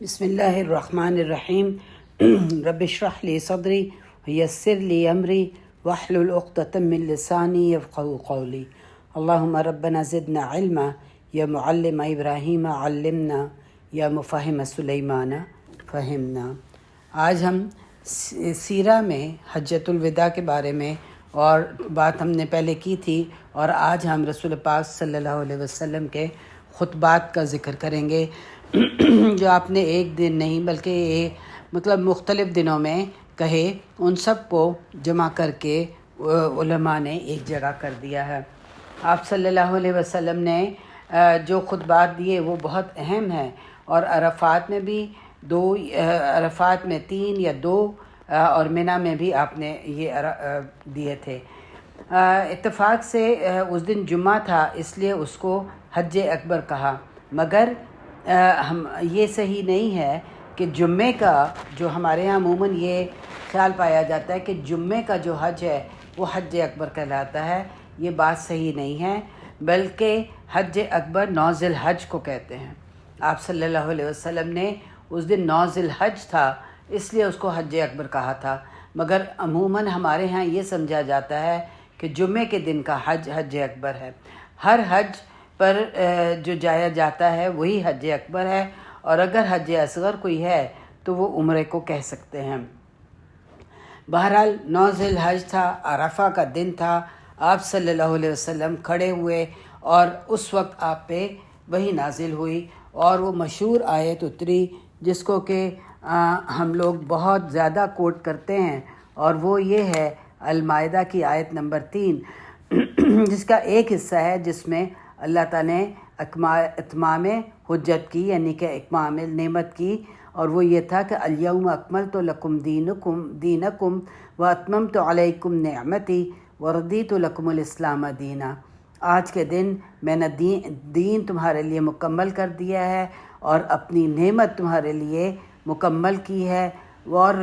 بسم اللہ الرحمن الرحیم رب اشرح لی صدری ویسر لی امری واحلل عقدۃ من لسانی یفقهوا قولی اللہم ربنا زدنا علما یا معلم ابراہیم علمنا یا مفہم سلیمان فہمنا۔ آج ہم سیرہ میں حجۃ الوداع کے بارے میں اور بات ہم نے پہلے کی تھی، اور آج ہم رسول پاک صلی اللہ علیہ وسلم کے خطبات کا ذکر کریں گے جو آپ نے ایک دن نہیں بلکہ مختلف دنوں میں کہے، ان سب کو جمع کر کے علماء نے ایک جگہ کر دیا ہے۔ آپ صلی اللہ علیہ وسلم نے جو خطبات دیے وہ بہت اہم ہیں، اور عرفات میں بھی عرفات میں 3 یا 2 اور منی میں بھی آپ نے یہ دیے تھے۔ اتفاق سے اس دن جمعہ تھا، اس لیے اس کو حج اکبر کہا، مگر یہ صحیح نہیں ہے کہ جمعے کا جو ہمارے ہاں عموماً یہ خیال پایا جاتا ہے کہ جمعے کا جو حج ہے وہ حج اکبر کہلاتا ہے۔ یہ بات صحیح نہیں ہے، بلکہ حج اکبر 9 ذی الحج کو کہتے ہیں۔ آپ صلی اللہ علیہ وسلم نے اس دن 9 ذی الحج تھا، اس لیے اس کو حج اکبر کہا تھا، مگر عموماً ہمارے ہاں یہ سمجھا جاتا ہے کہ جمعے کے دن کا حج حج اکبر ہے۔ ہر حج پر جو جایا جاتا ہے وہی حج اکبر ہے، اور اگر حج اصغر کوئی ہے تو وہ عمرے کو کہہ سکتے ہیں۔ بہرحال 9 ذی الحج تھا، عرفہ کا دن تھا، آپ صلی اللہ علیہ وسلم کھڑے ہوئے اور اس وقت آپ پہ وحی نازل ہوئی، اور وہ مشہور آیت اتری جس کو کہ ہم لوگ بہت زیادہ کوٹ کرتے ہیں، اور وہ یہ ہے المائدہ کی آیت نمبر 3 جس کا ایک حصہ ہے جس میں اللہ تعالیٰ نے اتمام حجت کی، یعنی کہ اتمام نعمت کی، اور وہ یہ تھا کہ الیوم اکملت لکم دینکم واتممت علیکم نعمتی ورضیت لکم الاسلام دینا۔ آج کے دن میں نے دین تمہارے لیے مکمل کر دیا ہے اور اپنی نعمت تمہارے لیے مکمل کی ہے، اور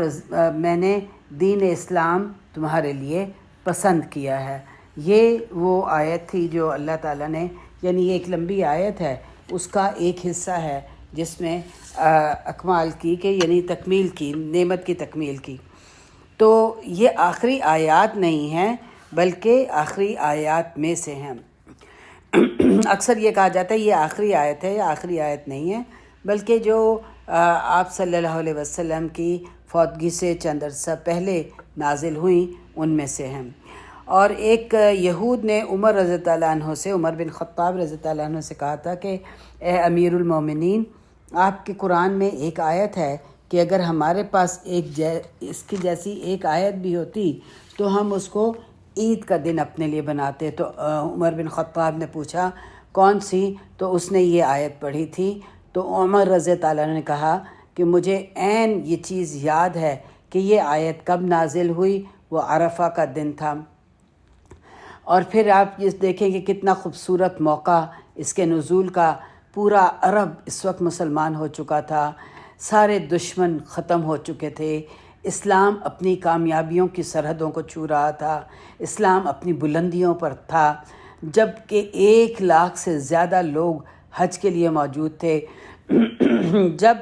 میں نے دین اسلام تمہارے لیے پسند کیا ہے۔ یہ وہ آیت تھی جو اللہ تعالیٰ نے، یعنی یہ ایک لمبی آیت ہے، اس کا ایک حصہ ہے جس میں اکمال کی کہ یعنی تکمیل کی، نعمت کی تکمیل کی۔ تو یہ آخری آیات نہیں ہیں بلکہ آخری آیات میں سے ہیں۔ اکثر یہ کہا جاتا ہے یہ آخری آیت ہے، یا آخری آیت نہیں ہے، بلکہ جو آپ صلی اللہ علیہ وسلم کی فوتگی سے چند عرصہ پہلے نازل ہوئیں ان میں سے ہیں۔ اور ایک یہود نے عمر رضی اللہ عنہ سے، عمر بن خطاب رضی اللہ عنہ سے کہا تھا کہ اے امیر المومنین، آپ کے قرآن میں ایک آیت ہے کہ اگر ہمارے پاس اس کی جیسی ایک آیت بھی ہوتی تو ہم اس کو عید کا دن اپنے لیے بناتے۔ تو عمر بن خطاب نے پوچھا کون سی؟ تو اس نے یہ آیت پڑھی تھی۔ تو عمر رضی اللہ عنہ نے کہا کہ مجھے عین یہ چیز یاد ہے کہ یہ آیت کب نازل ہوئی، وہ عرفہ کا دن تھا۔ اور پھر آپ یہ دیکھیں کہ کتنا خوبصورت موقع اس کے نزول کا، پورا عرب اس وقت مسلمان ہو چکا تھا، سارے دشمن ختم ہو چکے تھے، اسلام اپنی کامیابیوں کی سرحدوں کو چھو رہا تھا، اسلام اپنی بلندیوں پر تھا، جب کہ 1 لاکھ سے زیادہ لوگ حج کے لیے موجود تھے، جب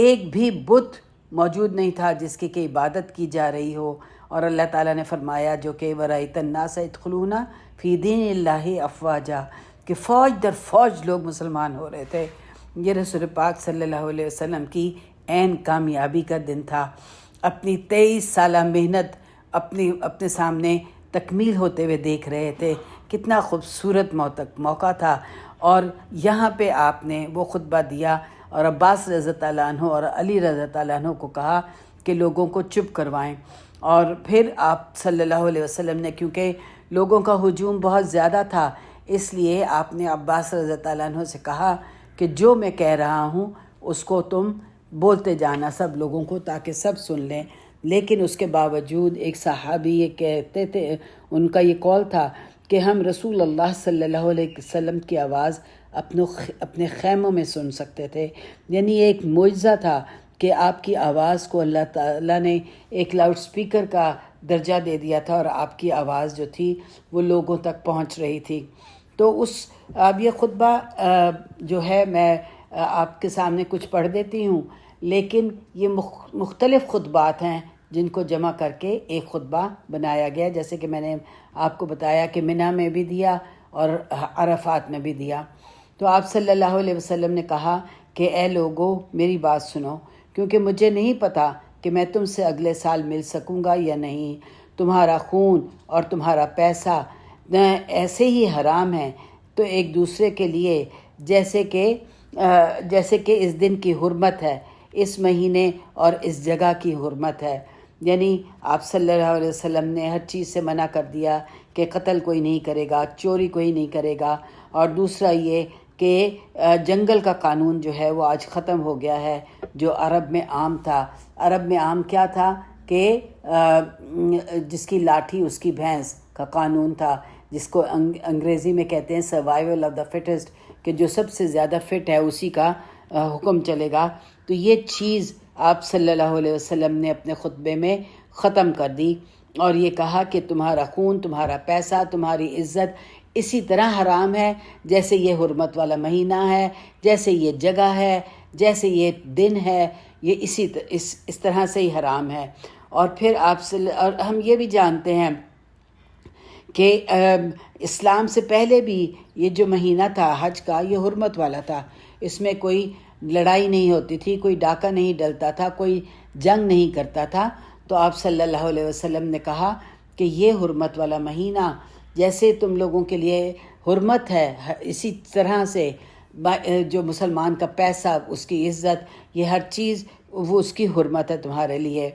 ایک بھی بت موجود نہیں تھا جس کی کہ عبادت کی جا رہی ہو، اور اللہ تعالیٰ نے فرمایا جو کہ وَرَأَيْتَ النَّاسَ يَدْخُلُونَ فِي دِينِ اللَّهِ أَفْوَاجًا، کہ فوج در فوج لوگ مسلمان ہو رہے تھے۔ یہ رسول پاک صلی اللہ علیہ وسلم کی عین کامیابی کا دن تھا۔ اپنی 23 سالہ محنت اپنے سامنے تکمیل ہوتے ہوئے دیکھ رہے تھے، کتنا خوبصورت موقع تھا، اور یہاں پہ آپ نے وہ خطبہ دیا، اور عباس رضی اللہ عنہ اور علی رضی اللہ عنہ کو کہا کہ لوگوں کو چپ کروائیں۔ اور پھر آپ صلی اللہ علیہ وسلم نے، کیونکہ لوگوں کا ہجوم بہت زیادہ تھا، اس لیے آپ نے عباس رضی اللہ عنہ سے کہا کہ جو میں کہہ رہا ہوں اس کو تم بولتے جانا سب لوگوں کو، تاکہ سب سن لیں۔ لیکن اس کے باوجود ایک صحابی یہ کہتے تھے، ان کا یہ قول تھا کہ ہم رسول اللہ صلی اللہ علیہ وسلم کی آواز اپنے خیموں میں سن سکتے تھے، یعنی ایک معجزہ تھا کہ آپ کی آواز کو اللہ تعالیٰ نے ایک لاؤڈ سپیکر کا درجہ دے دیا تھا، اور آپ کی آواز جو تھی وہ لوگوں تک پہنچ رہی تھی۔ تو اب یہ خطبہ جو ہے میں آپ کے سامنے کچھ پڑھ دیتی ہوں، لیکن یہ مختلف خطبات ہیں جن کو جمع کر کے ایک خطبہ بنایا گیا، جیسے کہ میں نے آپ کو بتایا کہ منی میں بھی دیا اور عرفات میں بھی دیا۔ تو آپ صلی اللہ علیہ وسلم نے کہا کہ اے لوگو میری بات سنو، کیونکہ مجھے نہیں پتا کہ میں تم سے اگلے سال مل سکوں گا یا نہیں۔ تمہارا خون اور تمہارا پیسہ ایسے ہی حرام ہے تو ایک دوسرے کے لیے جیسے کہ اس دن کی حرمت ہے، اس مہینے اور اس جگہ کی حرمت ہے۔ یعنی آپ صلی اللہ علیہ وسلم نے ہر چیز سے منع کر دیا کہ قتل کوئی نہیں کرے گا، چوری کوئی نہیں کرے گا، اور دوسرا یہ کہ جنگل کا قانون جو ہے وہ آج ختم ہو گیا ہے، جو عرب میں عام تھا۔ عرب میں عام کیا تھا کہ جس کی لاٹھی اس کی بھینس کا قانون تھا، جس کو انگریزی میں کہتے ہیں سروائیول آف دا فٹسٹ، کہ جو سب سے زیادہ فٹ ہے اسی کا حکم چلے گا۔ تو یہ چیز آپ صلی اللہ علیہ وسلم نے اپنے خطبے میں ختم کر دی اور یہ کہا کہ تمہارا خون، تمہارا پیسہ، تمہاری عزت اسی طرح حرام ہے جیسے یہ حرمت والا مہینہ ہے، جیسے یہ جگہ ہے، جیسے یہ دن ہے، یہ اس طرح سے ہی حرام ہے۔ اور پھر اور ہم یہ بھی جانتے ہیں کہ اسلام سے پہلے بھی یہ جو مہینہ تھا حج کا، یہ حرمت والا تھا، اس میں کوئی لڑائی نہیں ہوتی تھی، کوئی ڈاکہ نہیں ڈلتا تھا، کوئی جنگ نہیں کرتا تھا۔ تو آپ صلی اللہ علیہ وسلم نے کہا کہ یہ حرمت والا مہینہ جیسے تم لوگوں کے لیے حرمت ہے، اسی طرح سے جو مسلمان کا پیسہ، اس کی عزت، یہ ہر چیز وہ اس کی حرمت ہے تمہارے لیے۔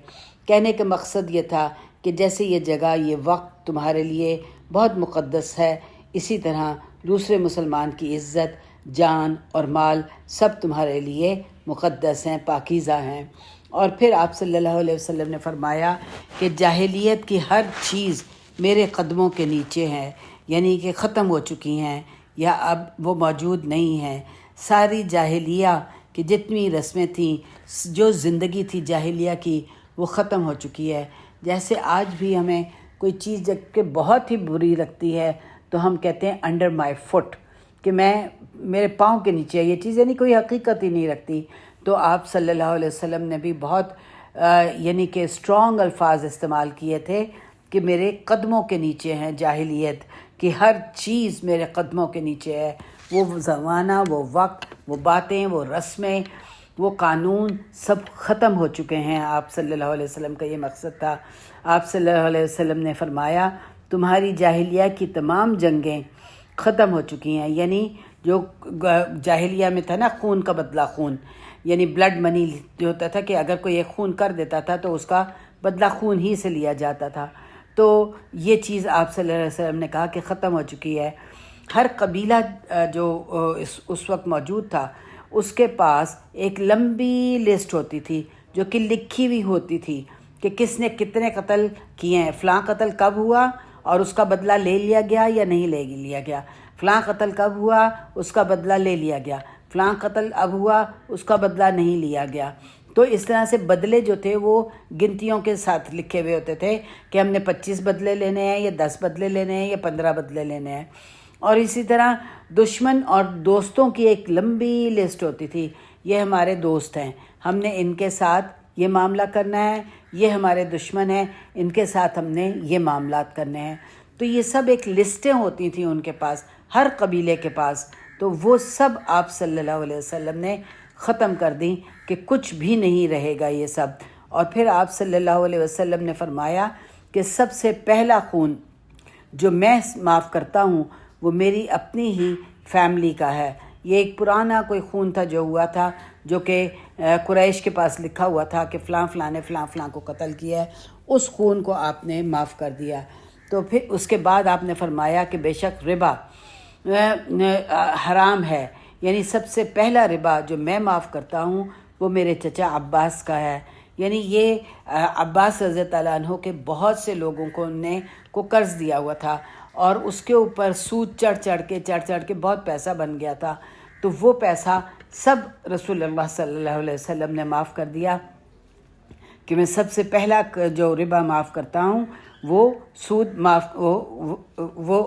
کہنے کا مقصد یہ تھا کہ جیسے یہ جگہ، یہ وقت تمہارے لیے بہت مقدس ہے، اسی طرح دوسرے مسلمان کی عزت، جان اور مال سب تمہارے لیے مقدس ہیں، پاکیزہ ہیں۔ اور پھر آپ صلی اللہ علیہ وسلم نے فرمایا کہ جاہلیت کی ہر چیز میرے قدموں کے نیچے ہے، یعنی کہ ختم ہو چکی ہیں یا اب وہ موجود نہیں ہیں۔ ساری جاہلیہ کی جتنی رسمیں تھیں، جو زندگی تھی جاہلیہ کی، وہ ختم ہو چکی ہے۔ جیسے آج بھی ہمیں کوئی چیز جب کہ بہت ہی بری لگتی ہے تو ہم کہتے ہیں انڈر مائی فٹ، کہ میرے پاؤں کے نیچے یہ چیز، یعنی کوئی حقیقت ہی نہیں رکھتی۔ تو آپ صلی اللہ علیہ وسلم نے بھی بہت یعنی کہ اسٹرانگ الفاظ استعمال کیے تھے کہ میرے قدموں کے نیچے ہیں جاہلیت کی ہر چیز، میرے قدموں کے نیچے ہے۔ وہ زمانہ، وہ وقت، وہ باتیں، وہ رسمیں، وہ قانون سب ختم ہو چکے ہیں۔ آپ صلی اللہ علیہ وسلم کا یہ مقصد تھا۔ آپ صلی اللہ علیہ وسلم نے فرمایا تمہاری جاہلیہ کی تمام جنگیں ختم ہو چکی ہیں، یعنی جو جاہلیہ میں تھا نا خون کا بدلہ خون، یعنی بلڈ منی جو ہوتا تھا کہ اگر کوئی ایک خون کر دیتا تھا تو اس کا بدلہ خون ہی سے لیا جاتا تھا۔ تو یہ چیز آپ صلی اللہ علیہ وسلم نے کہا کہ ختم ہو چکی ہے۔ ہر قبیلہ جو اس وقت موجود تھا، اس کے پاس ایک لمبی لسٹ ہوتی تھی جو کہ لکھی ہوئی ہوتی تھی کہ کس نے کتنے قتل کیے ہیں، فلاں قتل کب ہوا اور اس کا بدلہ لے لیا گیا یا نہیں لے لیا گیا، فلاں قتل کب ہوا، اس کا بدلہ لے لیا گیا، فلاں قتل اب ہوا، اس کا بدلہ نہیں لیا گیا۔ تو اس طرح سے بدلے جو تھے وہ گنتیوں کے ساتھ لکھے ہوئے ہوتے تھے کہ ہم نے 25 بدلے لینے ہیں یا 10 بدلے لینے ہیں یا 15 بدلے لینے ہیں۔ اور اسی طرح دشمن اور دوستوں کی ایک لمبی لسٹ ہوتی تھی، یہ ہمارے دوست ہیں، ہم نے ان کے ساتھ یہ معاملہ کرنا ہے، یہ ہمارے دشمن ہیں، ان کے ساتھ ہم نے یہ معاملات کرنے ہیں۔ تو یہ سب ایک لسٹیں ہوتی تھیں ان کے پاس، ہر قبیلے کے پاس۔ تو وہ سب آپ صلی اللہ علیہ وسلم نے ختم کر دیں کہ کچھ بھی نہیں رہے گا یہ سب۔ اور پھر آپ صلی اللہ علیہ وسلم نے فرمایا کہ سب سے پہلا خون جو میں معاف کرتا ہوں وہ میری اپنی ہی فیملی کا ہے۔ یہ ایک پرانا کوئی خون تھا جو ہوا تھا، جو کہ قریش کے پاس لکھا ہوا تھا کہ فلاں فلاں نے فلاں فلاں کو قتل کیا ہے، اس خون کو آپ نے معاف کر دیا۔ تو پھر اس کے بعد آپ نے فرمایا کہ بے شک ربا حرام ہے، یعنی سب سے پہلا ربا جو میں معاف کرتا ہوں وہ میرے چچا عباس کا ہے۔ یعنی یہ عباس رضی اللہ عنہ کے بہت سے لوگوں کو قرض دیا ہوا تھا اور اس کے اوپر سود چڑھ چڑھ کے بہت پیسہ بن گیا تھا۔ تو وہ پیسہ سب رسول اللہ صلی اللہ علیہ وسلم نے معاف کر دیا کہ میں سب سے پہلا جو ربا معاف کرتا ہوں وہ سود وہ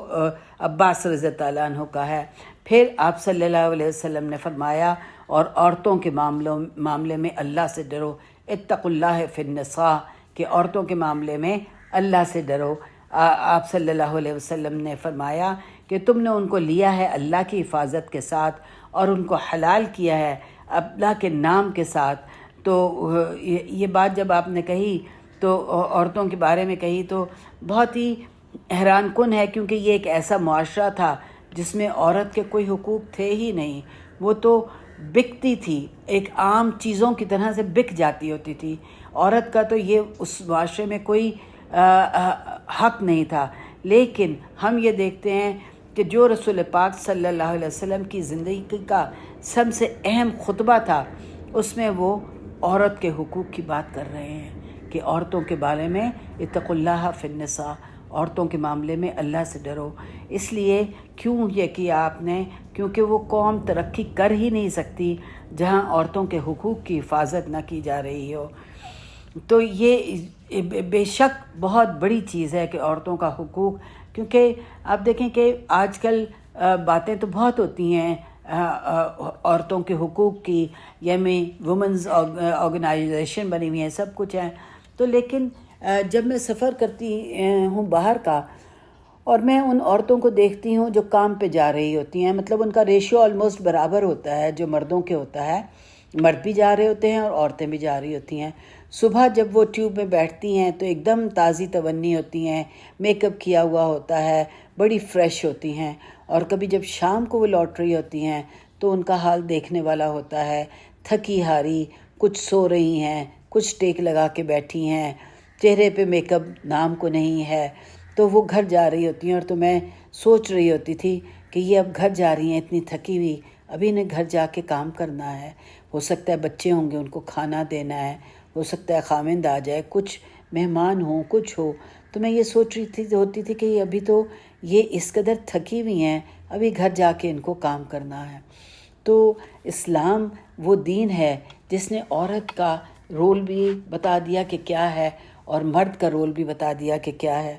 عباس رضی اللہ عنہ کا ہے۔ پھر آپ صلی اللہ علیہ وسلم نے فرمایا اور عورتوں کے معاملے میں اللہ سے ڈرو، اتقوا اللہ فی النساء، کہ عورتوں کے معاملے میں اللہ سے ڈرو۔ آپ صلی اللہ علیہ وسلم نے فرمایا کہ تم نے ان کو لیا ہے اللہ کی حفاظت کے ساتھ اور ان کو حلال کیا ہے اللہ کے نام کے ساتھ۔ تو یہ بات جب آپ نے کہی تو عورتوں کے بارے میں کہی تو بہت ہی حیران کن ہے، کیونکہ یہ ایک ایسا معاشرہ تھا جس میں عورت کے کوئی حقوق تھے ہی نہیں، وہ تو بکتی تھی، ایک عام چیزوں کی طرح سے بک جاتی ہوتی تھی۔ عورت کا تو یہ اس معاشرے میں کوئی حق نہیں تھا۔ لیکن ہم یہ دیکھتے ہیں کہ جو رسول پاک صلی اللہ علیہ وسلم کی زندگی کا سب سے اہم خطبہ تھا، اس میں وہ عورت کے حقوق کی بات کر رہے ہیں کہ عورتوں کے بارے میں اتقوا اللہ فی النساء، عورتوں کے معاملے میں اللہ سے ڈرو۔ اس لیے کیوں یہ کیا آپ نے؟ کیونکہ وہ قوم ترقی کر ہی نہیں سکتی جہاں عورتوں کے حقوق کی حفاظت نہ کی جا رہی ہو۔ تو یہ بے شک بہت بڑی چیز ہے کہ عورتوں کا حقوق، کیونکہ آپ دیکھیں کہ آج کل باتیں تو بہت ہوتی ہیں عورتوں کے حقوق کی، یعنی وومنز آرگنائزیشن بنی ہوئی ہیں، سب کچھ ہیں، تو لیکن جب میں سفر کرتی ہوں باہر کا اور میں ان عورتوں کو دیکھتی ہوں جو کام پہ جا رہی ہوتی ہیں، مطلب ان کا ریشو آلموسٹ برابر ہوتا ہے جو مردوں کے ہوتا ہے، مرد بھی جا رہے ہوتے ہیں اور عورتیں بھی جا رہی ہوتی ہیں۔ صبح جب وہ ٹیوب میں بیٹھتی ہیں تو ایک دم تازی تونی ہوتی ہیں، میک اپ کیا ہوا ہوتا ہے، بڑی فریش ہوتی ہیں، اور کبھی جب شام کو وہ لوٹ رہی ہوتی ہیں تو ان کا حال دیکھنے والا ہوتا ہے، تھکی ہاری، کچھ سو رہی ہیں، کچھ ٹیک لگا کے بیٹھی ہیں، چہرے پہ میک اپ نام کو نہیں ہے، تو وہ گھر جا رہی ہوتی ہیں۔ اور تو میں سوچ رہی ہوتی تھی کہ یہ اب گھر جا رہی ہیں اتنی تھکی ہوئی، ابھی انہیں گھر جا کے کام کرنا ہے، ہو سکتا ہے بچے ہوں گے ان کو کھانا دینا ہے، ہو سکتا ہے خامند آ جائے، کچھ مہمان ہوں، کچھ ہو، تو میں یہ سوچ رہی ہوتی تھی کہ ابھی تو یہ اس قدر تھکی ہوئی ہیں، ابھی گھر جا کے ان کو کام کرنا ہے۔ تو اسلام وہ دین ہے جس نے عورت کا رول بھی بتا دیا کہ کیا ہے اور مرد کا رول بھی بتا دیا کہ کیا ہے۔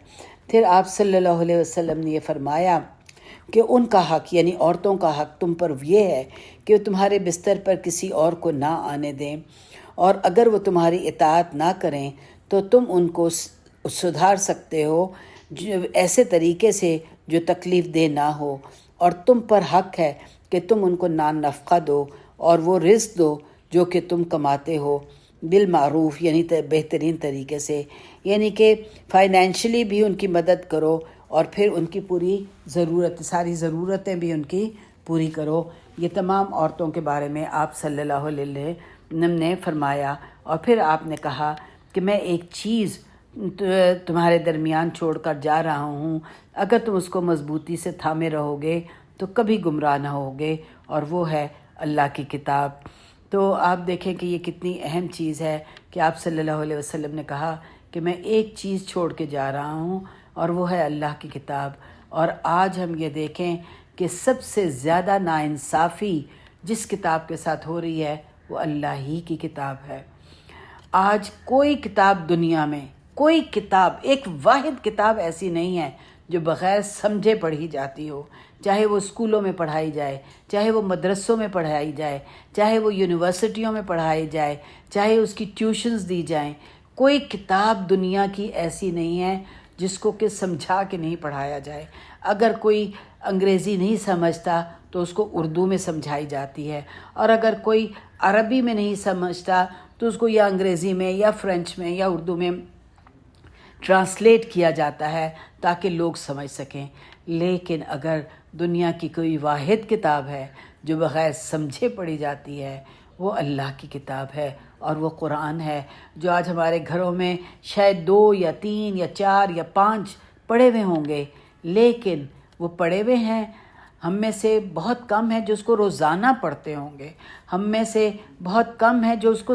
پھر آپ صلی اللہ علیہ وسلم نے یہ فرمایا کہ ان کا حق، یعنی عورتوں کا حق تم پر یہ ہے کہ وہ تمہارے بستر پر کسی اور کو نہ آنے دیں، اور اگر وہ تمہاری اطاعت نہ کریں تو تم ان کو سدھار سکتے ہو ایسے طریقے سے جو تکلیف دہ نہ ہو، اور تم پر حق ہے کہ تم ان کو نان نفقہ دو اور وہ رزق دو جو کہ تم کماتے ہو بالمعروف، یعنی بہترین طریقے سے، یعنی کہ فائنینشلی بھی ان کی مدد کرو اور پھر ان کی پوری ساری ضرورتیں بھی ان کی پوری کرو۔ یہ تمام عورتوں کے بارے میں آپ صلی اللہ علیہ وسلم نے فرمایا۔ اور پھر آپ نے کہا کہ میں ایک چیز تمہارے درمیان چھوڑ کر جا رہا ہوں، اگر تم اس کو مضبوطی سے تھامے رہو گے تو کبھی گمراہ نہ ہوگے، اور وہ ہے اللہ کی کتاب۔ تو آپ دیکھیں کہ یہ کتنی اہم چیز ہے کہ آپ صلی اللہ علیہ وسلم نے کہا کہ میں ایک چیز چھوڑ کے جا رہا ہوں اور وہ ہے اللہ کی کتاب۔ اور آج ہم یہ دیکھیں کہ سب سے زیادہ ناانصافی جس کتاب کے ساتھ ہو رہی ہے وہ اللہ ہی کی کتاب ہے۔ آج کوئی کتاب دنیا میں، کوئی کتاب، ایک واحد کتاب ایسی نہیں ہے جو بغیر سمجھے پڑھی جاتی ہو، چاہے وہ اسکولوں میں پڑھائی جائے، چاہے وہ مدرسوں میں پڑھائی جائے، چاہے وہ یونیورسٹیوں میں پڑھائی جائے، چاہے اس کی ٹیوشنز دی جائیں، کوئی کتاب دنیا کی ایسی نہیں ہے جس کو کہ سمجھا کے نہیں پڑھایا جائے۔ اگر کوئی انگریزی نہیں سمجھتا تو اس کو اردو میں سمجھائی جاتی ہے، اور اگر کوئی عربی میں نہیں سمجھتا تو اس کو یا انگریزی میں یا فرینچ میں یا اردو میں ٹرانسلیٹ کیا جاتا ہے تاکہ لوگ سمجھ سکیں۔ لیکن اگر دنیا کی کوئی واحد کتاب ہے جو بغیر سمجھے پڑھی جاتی ہے وہ اللہ کی کتاب ہے، اور وہ قرآن ہے، جو آج ہمارے گھروں میں شاید 2 یا 3 یا 4 یا 5 پڑھے ہوئے ہوں گے، لیکن وہ پڑھے ہوئے ہیں ہم میں سے بہت کم ہے جو اس کو روزانہ پڑھتے ہوں گے، ہم میں سے بہت کم ہے جو اس کو،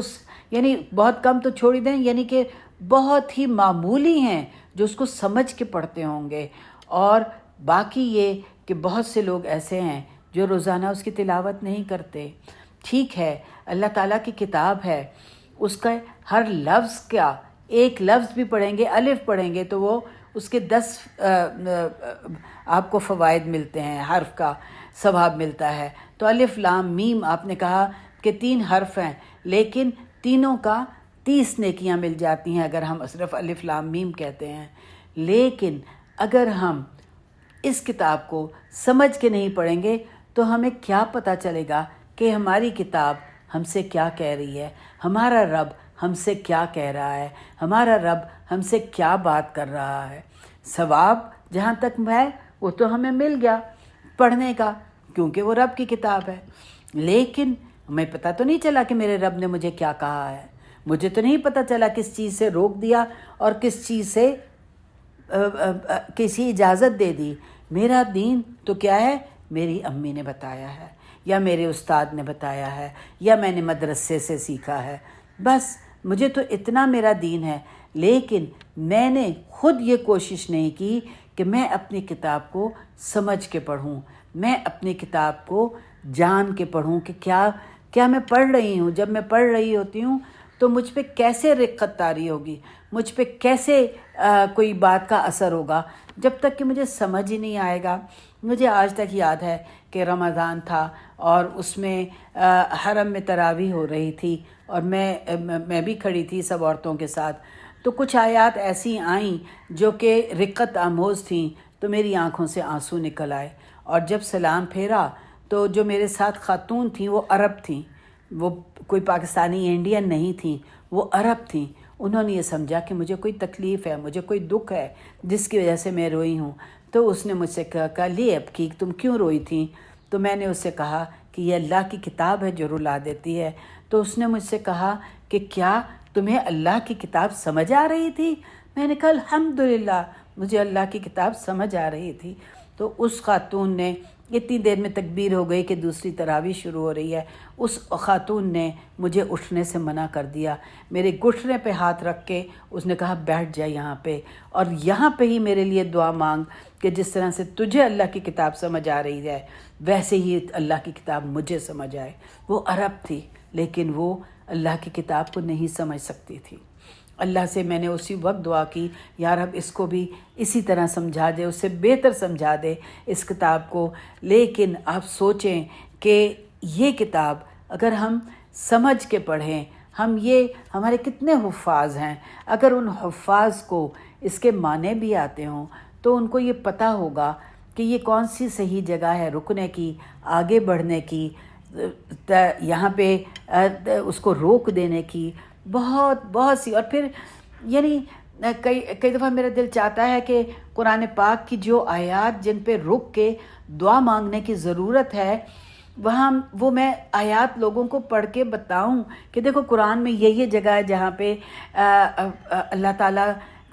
یعنی بہت کم تو چھوڑ دیں، یعنی کہ بہت ہی معمولی ہیں جو اس کو سمجھ کے پڑھتے ہوں گے، اور باقی یہ کہ بہت سے لوگ ایسے ہیں جو روزانہ اس کی تلاوت نہیں کرتے۔ ٹھیک ہے، اللہ تعالیٰ کی کتاب ہے، اس کا ہر لفظ کا ایک لفظ بھی پڑھیں گے، الف پڑھیں گے تو وہ اس کے 10 آپ کو فوائد ملتے ہیں، حرف کا ثواب ملتا ہے۔ تو الف لام میم آپ نے کہا کہ 3 حرف ہیں لیکن تینوں کا 30 نیکیاں مل جاتی ہیں اگر ہم صرف الف لام میم کہتے ہیں. لیکن اگر ہم اس کتاب کو سمجھ کے نہیں پڑھیں گے تو ہمیں کیا پتہ چلے گا کہ ہماری کتاب ہم سے کیا کہہ رہی ہے، ہمارا رب ہم سے کیا کہہ رہا ہے، ہمارا رب ہم سے کیا بات کر رہا ہے. ثواب جہاں تک ہے وہ تو ہمیں مل گیا پڑھنے کا، کیونکہ وہ رب کی کتاب ہے. لیکن ہمیں پتہ تو نہیں چلا کہ میرے رب نے مجھے کیا کہا ہے. مجھے تو نہیں پتہ چلا کس چیز سے روک دیا اور کس چیز سے کسی اجازت دے دی. میرا دین تو کیا ہے، میری امی نے بتایا ہے یا میرے استاد نے بتایا ہے یا میں نے مدرسے سے سیکھا ہے، بس مجھے تو اتنا میرا دین ہے. لیکن میں نے خود یہ کوشش نہیں کی کہ میں اپنی کتاب کو سمجھ کے پڑھوں، میں اپنی کتاب کو جان کے پڑھوں کہ کیا میں پڑھ رہی ہوں. جب میں پڑھ رہی ہوتی ہوں تو مجھ پہ کیسے رقت طاری ہوگی، مجھ پہ کیسے کوئی بات کا اثر ہوگا، جب تک کہ مجھے سمجھ ہی نہیں آئے گا. مجھے آج تک یاد ہے کہ رمضان تھا اور اس میں حرم میں تراویح ہو رہی تھی اور میں بھی کھڑی تھی سب عورتوں کے ساتھ. تو کچھ آیات ایسی آئیں جو کہ رقت آموز تھیں تو میری آنکھوں سے آنسو نکل آئے. اور جب سلام پھیرا تو جو میرے ساتھ خاتون تھیں وہ عرب تھیں، وہ کوئی پاکستانی انڈین نہیں تھیں، وہ عرب تھیں. انہوں نے یہ سمجھا کہ مجھے کوئی تکلیف ہے، مجھے کوئی دکھ ہے جس کی وجہ سے میں روئی ہوں. تو اس نے مجھ سے کہا لی اب کی تم کیوں روئی تھیں؟ تو میں نے اس سے کہا کہ یہ اللہ کی کتاب ہے جو رلا دیتی ہے. تو اس نے مجھ سے کہا کہ کیا تمہیں اللہ کی کتاب سمجھ آ رہی تھی؟ میں نے کہا الحمدللہ مجھے اللہ کی کتاب سمجھ آ رہی تھی. تو اس خاتون نے اتنی دیر میں تکبیر ہو گئی کہ دوسری تراویح شروع ہو رہی ہے، اس خاتون نے مجھے اٹھنے سے منع کر دیا. میرے گھٹنے پہ ہاتھ رکھ کے اس نے کہا بیٹھ جا یہاں پہ اور یہاں پہ ہی میرے لیے دعا مانگ کہ جس طرح سے تجھے اللہ کی کتاب سمجھ آ رہی ہے ویسے ہی اللہ کی کتاب مجھے سمجھ آئے. وہ عرب تھی لیکن وہ اللہ کی کتاب کو نہیں سمجھ سکتی تھی. اللہ سے میں نے اسی وقت دعا کی یا رب اس کو بھی اسی طرح سمجھا دے، اس سے بہتر سمجھا دے اس کتاب کو. لیکن آپ سوچیں کہ یہ کتاب اگر ہم سمجھ کے پڑھیں، ہمارے کتنے حفاظ ہیں، اگر ان حفاظ کو اس کے معنی بھی آتے ہوں تو ان کو یہ پتہ ہوگا کہ یہ کون سی صحیح جگہ ہے رکنے کی، آگے بڑھنے کی، یہاں پہ اس کو روک دینے کی، بہت سی. اور پھر یعنی کئی دفعہ میرا دل چاہتا ہے کہ قرآن پاک کی جو آیات جن پہ رک کے دعا مانگنے کی ضرورت ہے وہ میں آیات لوگوں کو پڑھ کے بتاؤں کہ دیکھو قرآن میں یہ جگہ ہے جہاں پہ اللہ تعالیٰ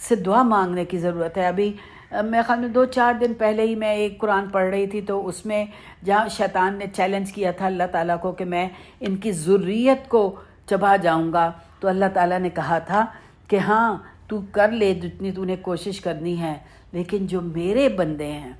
سے دعا مانگنے کی ضرورت ہے. ابھی میں خیال میں 2-4 دن پہلے ہی میں ایک قرآن پڑھ رہی تھی تو اس میں جہاں شیطان نے چیلنج کیا تھا اللہ تعالیٰ کو کہ میں ان کی ذریت کو چبا جاؤں گا، تو اللہ تعالیٰ نے کہا تھا کہ ہاں تو کر لے جتنی تو نے کوشش کرنی ہے، لیکن جو میرے بندے ہیں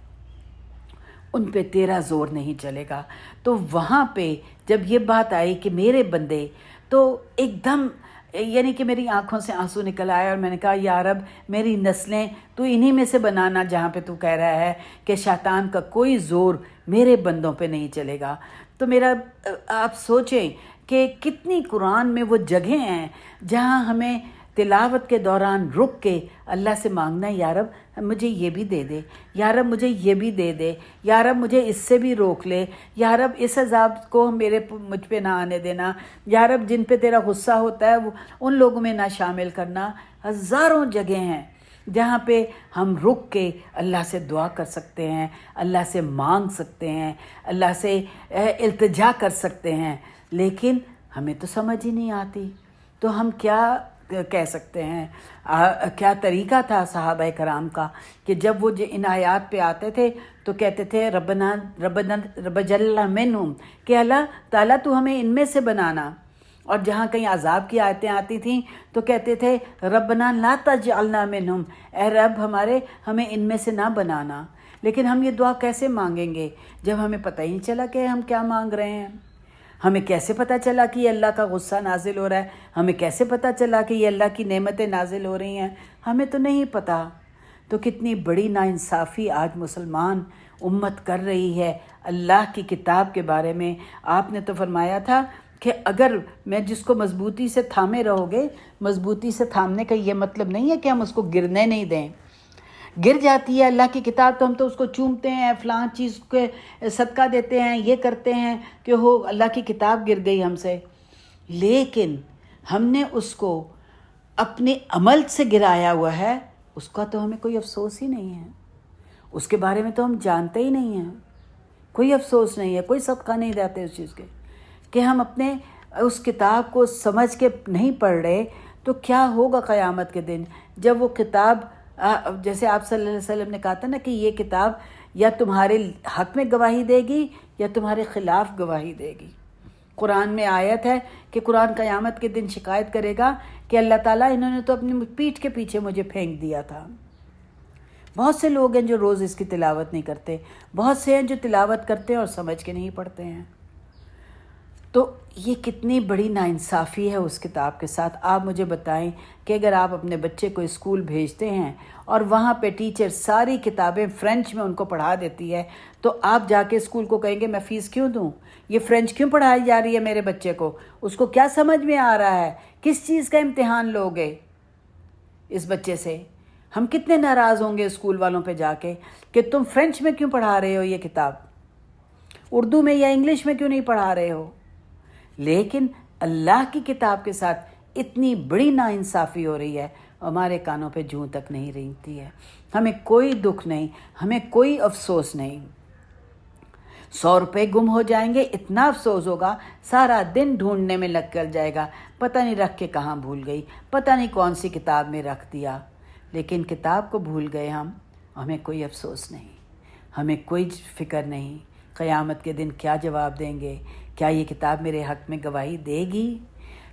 ان پہ تیرا زور نہیں چلے گا. تو وہاں پہ جب یہ بات آئی کہ میرے بندے، تو ایک دم یعنی کہ میری آنکھوں سے آنسو نکل آئے اور میں نے کہا یا رب میری نسلیں تو انہی میں سے بنانا جہاں پہ تو کہہ رہا ہے کہ شیطان کا کوئی زور میرے بندوں پہ نہیں چلے گا. تو آپ سوچیں کہ کتنی قرآن میں وہ جگہیں ہیں جہاں ہمیں تلاوت کے دوران رک کے اللہ سے مانگنا ہے یا رب مجھے یہ بھی دے دے، یا رب مجھے یہ بھی دے دے، یا رب مجھے اس سے بھی روک لے، یا رب اس عذاب کو مجھ پہ نہ آنے دینا، یا رب جن پہ تیرا غصہ ہوتا ہے وہ ان لوگوں میں نہ شامل کرنا. ہزاروں جگہیں ہیں جہاں پہ ہم رک کے اللہ سے دعا کر سکتے ہیں، اللہ سے مانگ سکتے ہیں، اللہ سے التجا کر سکتے ہیں. لیکن ہمیں تو سمجھ ہی نہیں آتی تو ہم کیا کہہ سکتے ہیں. کیا طریقہ تھا صحابہ کرام کا کہ جب وہ ان آیات پہ آتے تھے تو کہتے تھے رب جل منہم، کہ اللہ تعالیٰ تو ہمیں ان میں سے بنانا. اور جہاں کہیں عذاب کی آیتیں آتی تھیں تو کہتے تھے ربنا لا تجعلنا منہم، اے رب ہمیں ان میں سے نہ بنانا. لیکن ہم یہ دعا کیسے مانگیں گے جب ہمیں پتہ ہی نہیں چلا کہ ہم کیا مانگ رہے ہیں؟ ہمیں کیسے پتہ چلا کہ یہ اللہ کا غصہ نازل ہو رہا ہے؟ ہمیں کیسے پتہ چلا کہ یہ اللہ کی نعمتیں نازل ہو رہی ہیں؟ ہمیں تو نہیں پتہ. تو کتنی بڑی ناانصافی آج مسلمان امت کر رہی ہے اللہ کی کتاب کے بارے میں. آپ نے تو فرمایا تھا کہ اگر میں جس کو مضبوطی سے تھامے رہو گے، مضبوطی سے تھامنے کا یہ مطلب نہیں ہے کہ ہم اس کو گرنے نہیں دیں. گر جاتی ہے اللہ کی کتاب تو ہم تو اس کو چومتے ہیں، فلاں چیز کے صدقہ دیتے ہیں، یہ کرتے ہیں کہ ہو اللہ کی کتاب گر گئی ہم سے. لیکن ہم نے اس کو اپنے عمل سے گرایا ہوا ہے، اس کا تو ہمیں کوئی افسوس ہی نہیں ہے. اس کے بارے میں تو ہم جانتے ہی نہیں ہیں، کوئی افسوس نہیں ہے، کوئی صدقہ نہیں دیتے اس چیز کے کہ ہم اپنے اس کتاب کو سمجھ کے نہیں پڑھ رہے. تو کیا ہوگا قیامت کے دن جب وہ کتاب، جیسے آپ صلی اللہ علیہ وسلم نے کہا تھا نا کہ یہ کتاب یا تمہارے حق میں گواہی دے گی یا تمہارے خلاف گواہی دے گی. قرآن میں آیت ہے کہ قرآن قیامت کے دن شکایت کرے گا کہ اللہ تعالیٰ انہوں نے تو اپنی پیٹھ کے پیچھے مجھے پھینک دیا تھا. بہت سے لوگ ہیں جو روز اس کی تلاوت نہیں کرتے، بہت سے ہیں جو تلاوت کرتے ہیں اور سمجھ کے نہیں پڑھتے ہیں. تو یہ کتنی بڑی ناانصافی ہے اس کتاب کے ساتھ. آپ مجھے بتائیں کہ اگر آپ اپنے بچے کو اسکول بھیجتے ہیں اور وہاں پہ ٹیچر ساری کتابیں فرینچ میں ان کو پڑھا دیتی ہے، تو آپ جا کے اسکول کو کہیں گے میں فیس کیوں دوں؟ یہ فرینچ کیوں پڑھائی جا رہی ہے میرے بچے کو؟ اس کو کیا سمجھ میں آ رہا ہے؟ کس چیز کا امتحان لوگے اس بچے سے؟ ہم کتنے ناراض ہوں گے اسکول والوں پہ جا کے کہ تم فرینچ میں کیوں پڑھا رہے ہو یہ کتاب، اردو میں یا انگلش میں کیوں نہیں پڑھا رہے ہو؟ لیکن اللہ کی کتاب کے ساتھ اتنی بڑی ناانصافی ہو رہی ہے، ہمارے کانوں پہ جوں تک نہیں رینگتی ہے. ہمیں کوئی دکھ نہیں، ہمیں کوئی افسوس نہیں. 100 روپے گم ہو جائیں گے، اتنا افسوس ہوگا، سارا دن ڈھونڈنے میں لگ کر جائے گا، پتہ نہیں رکھ کے کہاں بھول گئی، پتہ نہیں کون سی کتاب میں رکھ دیا. لیکن کتاب کو بھول گئے ہم، ہمیں کوئی افسوس نہیں، ہمیں کوئی فکر نہیں. قیامت کے دن کیا جواب دیں گے؟ کیا یہ کتاب میرے حق میں گواہی دے گی؟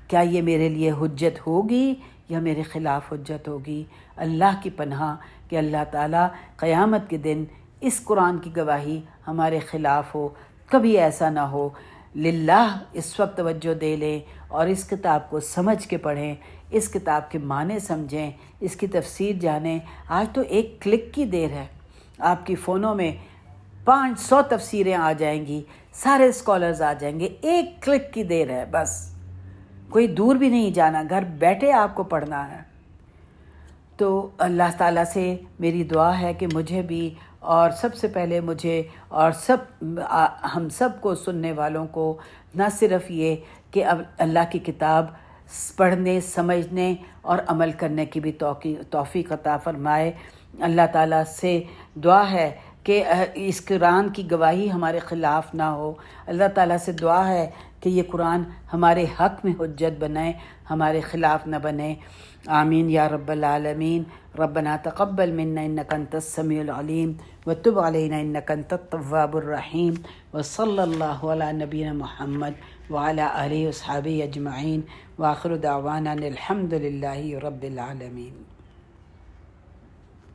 کیا یہ میرے لیے حجت ہوگی یا میرے خلاف حجت ہوگی؟ اللہ کی پناہ کہ اللہ تعالیٰ قیامت کے دن اس قرآن کی گواہی ہمارے خلاف ہو. کبھی ایسا نہ ہو. للہ اس وقت توجہ دے لیں اور اس کتاب کو سمجھ کے پڑھیں، اس کتاب کے معنی سمجھیں، اس کی تفسیر جانیں. آج تو ایک کلک کی دیر ہے، آپ کی فونوں میں 500 تفسیریں آ جائیں گی، سارے اسکالرز آ جائیں گے. ایک کلک کی دیر ہے، بس کوئی دور بھی نہیں جانا، گھر بیٹھے آپ کو پڑھنا ہے. تو اللہ تعالیٰ سے میری دعا ہے کہ مجھے بھی اور سب سے پہلے مجھے اور ہم سب کو سننے والوں کو نہ صرف یہ کہ اب اللہ کی کتاب پڑھنے، سمجھنے اور عمل کرنے کی بھی توفیق عطا فرمائے. اللہ تعالیٰ سے دعا ہے کہ اس قرآن کی گواہی ہمارے خلاف نہ ہو. اللہ تعالیٰ سے دعا ہے کہ یہ قرآن ہمارے حق میں حجت بنائے، ہمارے خلاف نہ بنے. آمین یا رب العالمین. ربنا تقبل منا انک انت السمیع العلیم وتب علینا انک انت التواب الرحیم. وصلی اللہ علی نبینا محمد وعلی آلہ وصحبہ اجمعین. وآخر دعوانا الحمد للہ رب العالمین.